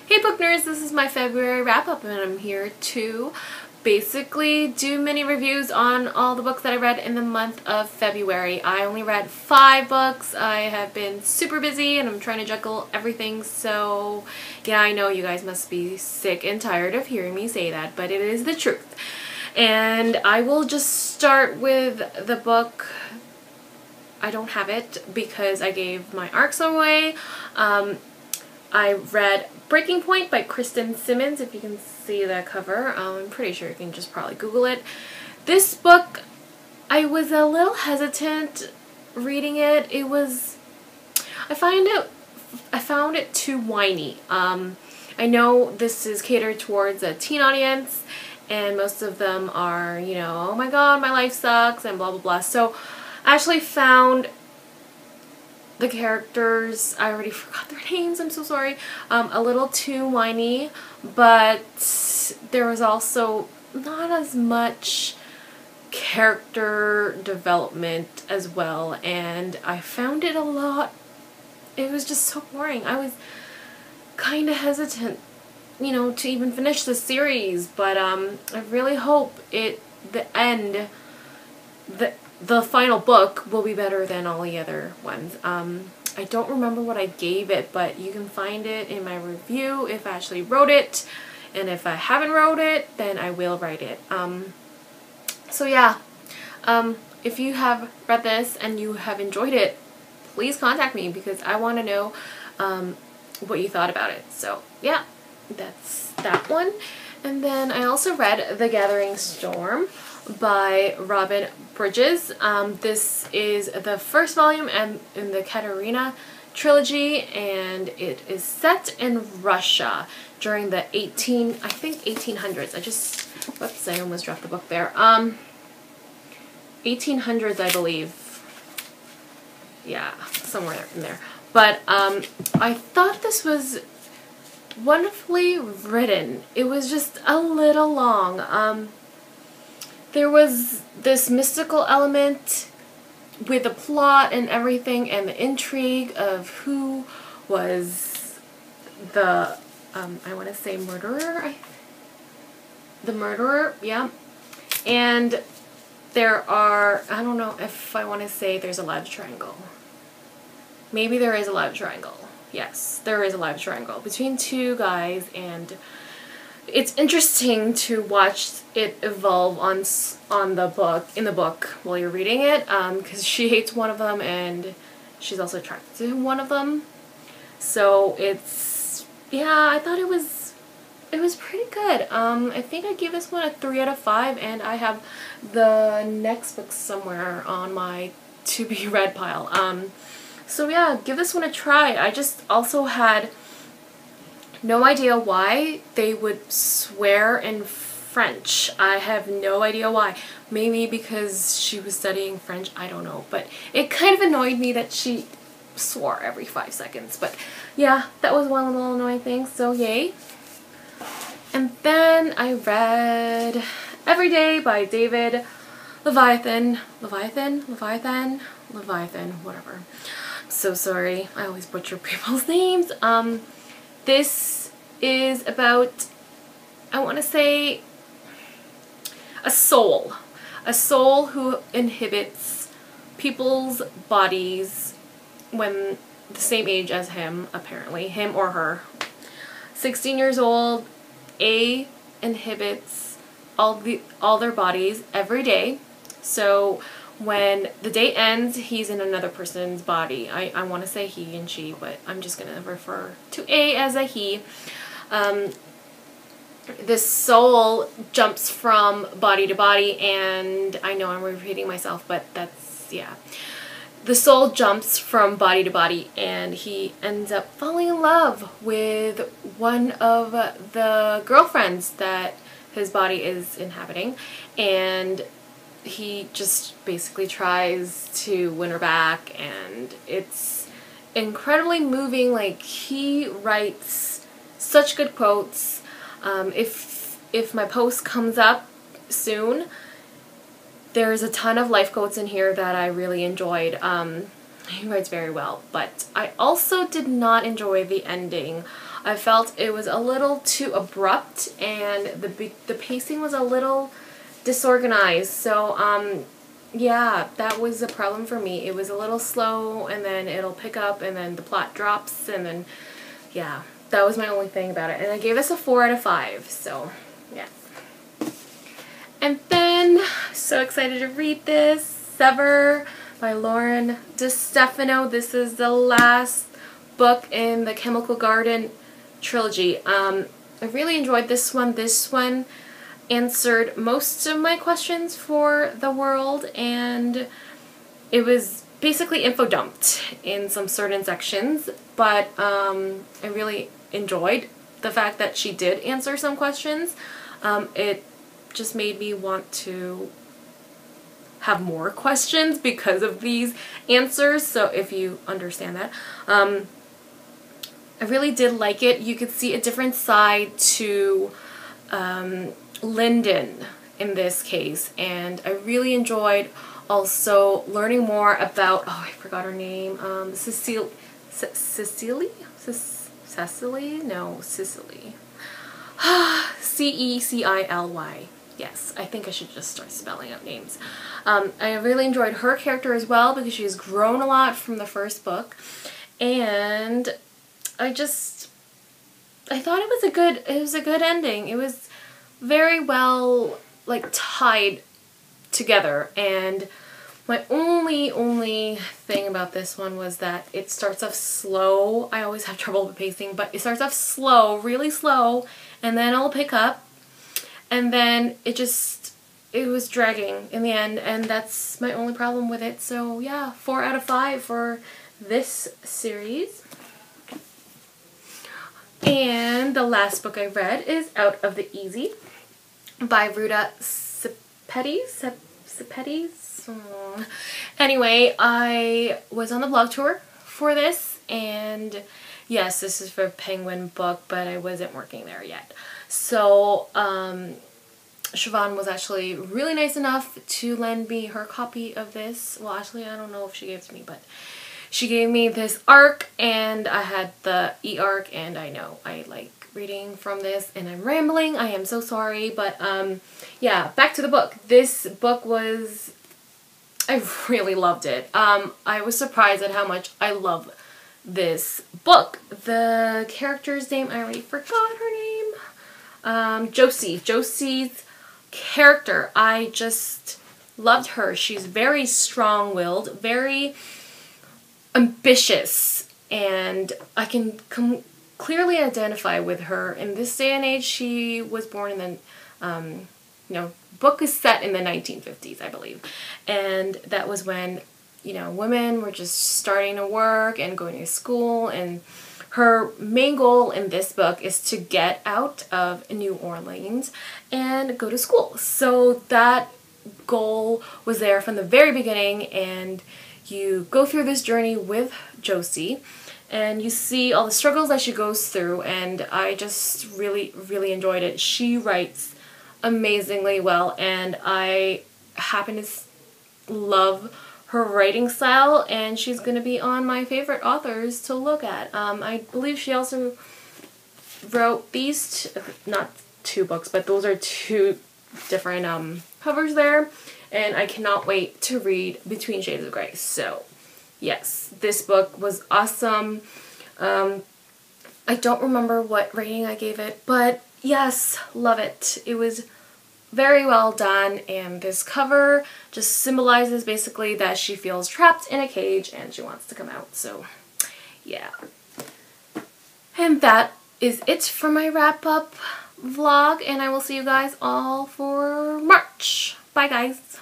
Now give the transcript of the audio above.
Hey book nerds, this is my February wrap up and I'm here to basically do mini reviews on all the books that I read in the month of February. I only read 5 books. I have been super busy and I'm trying to juggle everything, so yeah, I know you guys must be sick and tired of hearing me say that, but it is the truth. And I will just start with the book. I don't have it because I gave my ARCs away. I read Breaking Point by Kristen Simmons, if you can see that cover. I'm pretty sure you can just probably Google it. This book, I was a little hesitant reading it. I found it too whiny. I know this is catered towards a teen audience, and most of them are, you know, oh my god, my life sucks, and blah blah blah. So I actually found the characters, I already forgot their names, I'm so sorry, a little too whiny, but there was also not as much character development as well, and I found it it was just so boring. I was kind of hesitant, you know, to even finish the series, but I really hope the final book will be better than all the other ones. I don't remember what I gave it, but you can find it in my review if I actually wrote it, and if I haven't wrote it, then I will write it. So yeah, if you have read this and you have enjoyed it, please contact me because I want to know what you thought about it. So yeah, that's that one. And then I also read The Gathering Storm by Robin Bridges. This is the first volume in the Katerina trilogy, and it is set in Russia during the 1800s. Whoops, I almost dropped the book there. 1800s, I believe. Yeah, somewhere in there. But I thought this was wonderfully written. It was just a little long. There was this mystical element with the plot and everything, and the intrigue of who was the, I want to say murderer? The murderer, yeah. And there are, I don't know if I want to say there's a love triangle. Maybe there is a love triangle. Yes, there is a love triangle between two guys, and it's interesting to watch it evolve in the book while you're reading it, because she hates one of them and she's also attracted to one of them. So yeah, I thought it was pretty good. I think I gave this one a 3 out of 5, and I have the next book somewhere on my to be read pile. So yeah, give this one a try. I just also had no idea why they would swear in French. I have no idea why. Maybe because she was studying French, I don't know. But it kind of annoyed me that she swore every 5 seconds. But yeah, that was one little annoying thing, so yay. And then I read Every Day by David Levithan, whatever. I'm so sorry. I always butcher people's names. This is about, I want to say, a soul who inhabits people's bodies when the same age as him, apparently, him or her. 16 years old, A inhabits all their bodies every day. So when the day ends, he's in another person's body. I want to say he and she, but I'm just going to refer to A as a he. This soul jumps from body to body, and I know I'm repeating myself, but that's, yeah. The soul jumps from body to body, and he ends up falling in love with one of the girlfriends that his body is inhabiting, and he just basically tries to win her back, and it's incredibly moving. Like, he writes such good quotes. If my post comes up soon, there's a ton of life quotes in here that I really enjoyed. He writes very well, but I also did not enjoy the ending. I felt it was a little too abrupt, and the pacing was a little disorganized. So yeah, that was a problem for me. It was a little slow, and then it'll pick up, and then the plot drops, and then yeah, that was my only thing about it. And I gave this a 4 out of 5. So yeah. And then, so excited to read this, Sever by DeStefano. This is the last book in the Chemical Garden trilogy. I really enjoyed this one. This one answered most of my questions for the world, and it was basically info dumped in some certain sections, but I really enjoyed the fact that she did answer some questions. It just made me want to have more questions because of these answers, so if you understand that. I really did like it. You could see a different side to Lyndon in this case, and I really enjoyed also learning more about, oh, I forgot her name, Cecily? No, Cecily. Cecily. Yes, I think I should just start spelling out names. I really enjoyed her character as well because she's grown a lot from the first book, and I thought it was a good ending. It was very well like tied together, and my only thing about this one was that it starts off slow. I always have trouble with pacing, but it starts off slow, really slow, and then it'll pick up. And then it was dragging in the end, and that's my only problem with it. So yeah, 4 out of 5 for this series. And the last book I read is Out of the Easy by Ruta Sepetys. Anyway, I was on the blog tour for this, and yes, this is for Penguin Book, but I wasn't working there yet. So, Siobhan was actually really nice enough to lend me her copy of this. Well, actually, I don't know if she gave it to me, but she gave me this ARC, and I had the e-ARC, and I know I like reading from this, and I'm rambling. I am so sorry, but yeah, back to the book. This book I really loved it. I was surprised at how much I love this book. The character's name, I already forgot her name. Josie. Josie's character, I just loved her. She's very strong-willed, very ambitious, and I can clearly identify with her. In this day and age, she was born in the, book is set in the 1950s, I believe, and that was when, women were just starting to work and going to school, and her main goal in this book is to get out of New Orleans and go to school. So that goal was there from the very beginning, and you go through this journey with Josie, and you see all the struggles that she goes through, and I just really, really enjoyed it. She writes amazingly well, and I happen to love her writing style, and she's going to be on my favorite authors to look at. I believe she also wrote these, not 2 books, but those are 2 different covers there, and I cannot wait to read Between Shades of Grey. So yes, this book was awesome. I don't remember what rating I gave it, but yes, love it. It was very well done, and this cover just symbolizes basically that she feels trapped in a cage and she wants to come out. So yeah. And that is it for my wrap-up vlog, and I will see you guys all for March. Bye guys.